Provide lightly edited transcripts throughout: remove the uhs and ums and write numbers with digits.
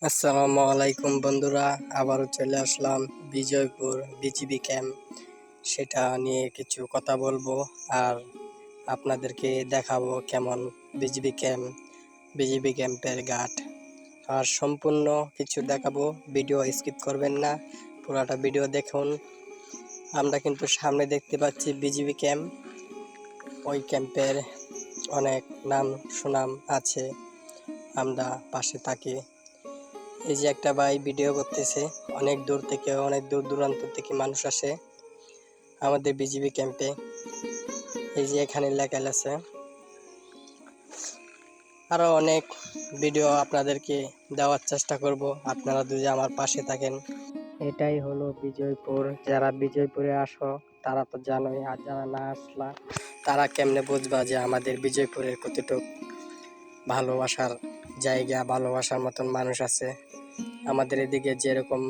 আসসালামু আলাইকুম বন্ধুরা, আবারও চলে আসলাম বিজয়পুর বিজিবি ক্যাম্প। সেটা নিয়ে কিছু কথা বলবো আর আপনাদেরকে দেখাবো কেমন বিজিবি ক্যাম্পের ঘাট। আর সম্পূর্ণ কিছু দেখাবো, ভিডিও স্কিপ করবেন না, পুরাটা ভিডিও দেখুন। আমরা কিন্তু সামনে দেখতে পাচ্ছি বিজিবি ক্যাম্প। ওই ক্যাম্পের অনেক নাম সুনাম আছে, আমরা পাশে থাকি। এই যে একটা ভাই ভিডিও করতেছে, অনেক দূর থেকে, অনেক দূর দূরান্ত থেকে মানুষ আসে আমাদের বিজিবি ক্যাম্পে। এই যে এখানে লেখা আছে, আরো অনেক ভিডিও আপনাদেরকে দেওয়ার চেষ্টা করব, আপনারা যদি আমার পাশে থাকেন। এটাই হলো বিজয়পুর। যারা বিজয়পুরে আসো তারা তো জানোই, আর যারা না আসলা তারা কেমনে বুঝবা যে আমাদের বিজয়পুরের কতটুক ভালোবাসার জায়গা, ভালোবাসার মতন মানুষ আছে। আমাদের এদিকে যেরকম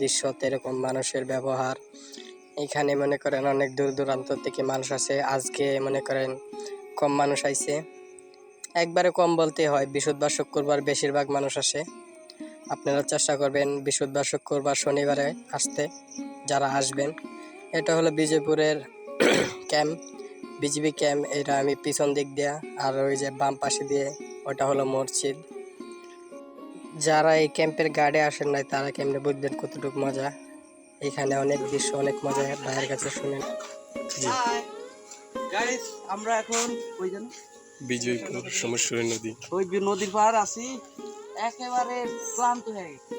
দৃশ্য তেরকম মানুষের ব্যবহার। এখানে মনে করেন অনেক দূর দূরান্ত থেকে মানুষ আসে। আজকে মনে করেন কম মানুষ আইছে, একবারে কম বলতে হয়, বৃহস্পতিবার শুক্রবার বেশিরভাগ মানুষ আসে। আপনারা চেষ্টা করবেন বৃহস্পতিবার শুক্রবার শনিবারে আসতে, যারা আসবেন। এটা হলো বিজয়পুরের ক্যাম্প, বিজিবি ক্যাম্প। এটা আমি পিছন দিক দেয়া, আর ওই যে বাম পাশে দিয়ে ওটা হলো মসজিদ। যারা এই ক্যাম্পের গার্ডে আসেন নাই তারা কেমনে বুঝবেন কতটুকু মজা। এখানে অনেক দৃশ্য, অনেক মজা, ভাইয়ের কাছে শুনেন। জি, গাইস, আমরা এখন ওই জানো বিজয়পুর সোমেশ্বরী নদী, ওই যে নদীর পাড় আছি, একেবারে ক্লান্ত হয়ে গেছি।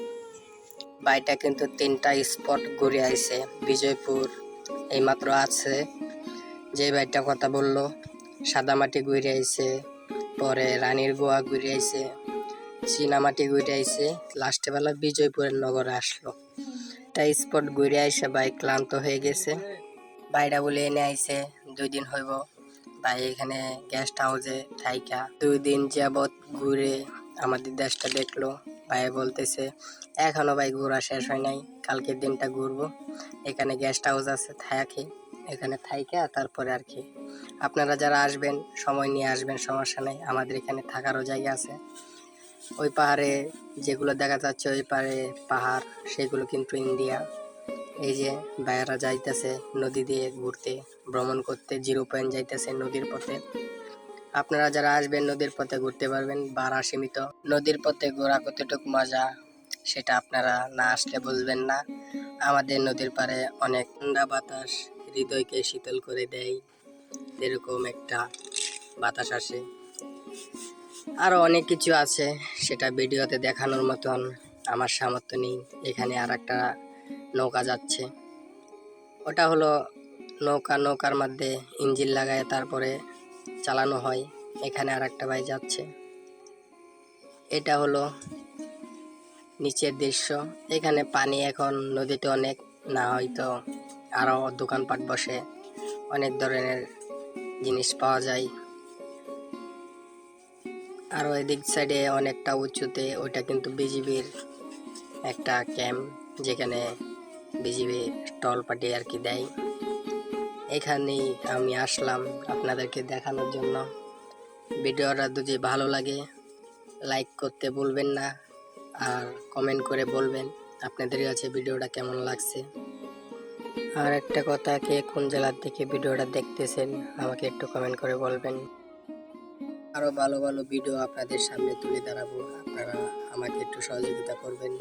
বাইটা কিন্তু 3টা স্পট ঘুরে আইছে বিজয়পুর এইমাত্র আছে। যে বাইটা কথা বললো সাদামাটি ঘুরে আইছে, পরে রানীর গোয়া ঘুরে আইছে, চীনামাটি ঘুরে আইছে, লাস্টে বেলা বিজয়পুরের নগরে আসলো। তাই স্পট ঘুরে আইসে ভাই ক্লান্ত হয়ে গেছে। বাইরা বলে এনে আইছে 2 দিন হইব ভাই এখানে গেস্ট হাউসে থাইকা 2 দিন যাবত ঘুরে আমাদের দেশটা দেখলো। ভাই বলতেছে এখনো ভাই ঘোরা শেষ হয় নাই, কালকের দিনটা ঘুরবো। এখানে গেস্ট হাউস আছে, থাকি এখানে থাইকা তারপরে আর কি। আপনারা যারা আসবেন সময় নিয়ে আসবেন, সমস্যা নেই, আমাদের এখানে থাকারও জায়গা আছে। ওই পাহাড়ে যেগুলো দেখা যাচ্ছে, ওই পাহাড়ে পাহাড়, সেগুলো কিন্তু ইন্ডিয়া। এই যে ভাইয়ারা যাইতেছে নদী দিয়ে ঘুরতে, ভ্রমণ করতে, 0 পয়েন্ট যাইতেছে নদীর পথে। আপনারা যারা আসবেন নদীর পথে ঘুরতে পারবেন, ভাড়া সীমিত। নদীর পথে ঘোরা কতটুকু মজা সেটা আপনারা না আসলে বুঝবেন না। আমাদের নদীর পাড়ে অনেক ঠান্ডা বাতাস হৃদয়কে শীতল করে দেয়, এরকম একটা বাতাস আসে। আরো অনেক কিছু আছে, সেটা ভিডিওতে দেখানোর মতন আমার সামর্থ্য নেই। এখানে আর একটা নৌকা যাচ্ছে, ওটা হলো নৌকা, নৌকার মধ্যে ইঞ্জিন লাগায় তারপরে চালানো হয়। এখানে আর একটা ভাই যাচ্ছে। এটা হলো নিচের দৃশ্য। এখানে পানি এখন নদীতে অনেক, না হয়তো আরো দোকানপাট বসে, অনেক ধরনের জিনিস পাওয়া যায়। আরো এদিক সাইডে অনেকটা উঁচুতে, ওইটা কিন্তু বিজিবির একটা ক্যাম্প, যেখানে বিজিবি টল পার্টি আর কি দেয়। এখানেই আমি আসলাম আপনাদেরকে দেখানোর জন্য। ভিডিওটা যদি ভালো লাগে লাইক করতে ভুলবেন না, আর কমেন্ট করে বলবেন আপনাদের কাছে ভিডিওটা কেমন লাগছে। আর একটা কথা, কে কোন জেলার থেকে ভিডিওটা দেখতেছেন আমাকে একটু কমেন্ট করে বলবেন। আরো ভালো ভালো ভিডিও আপনাদের সামনে তুলে ধরাবো, আপনারা আমাকে একটু সহযোগিতা করবেন।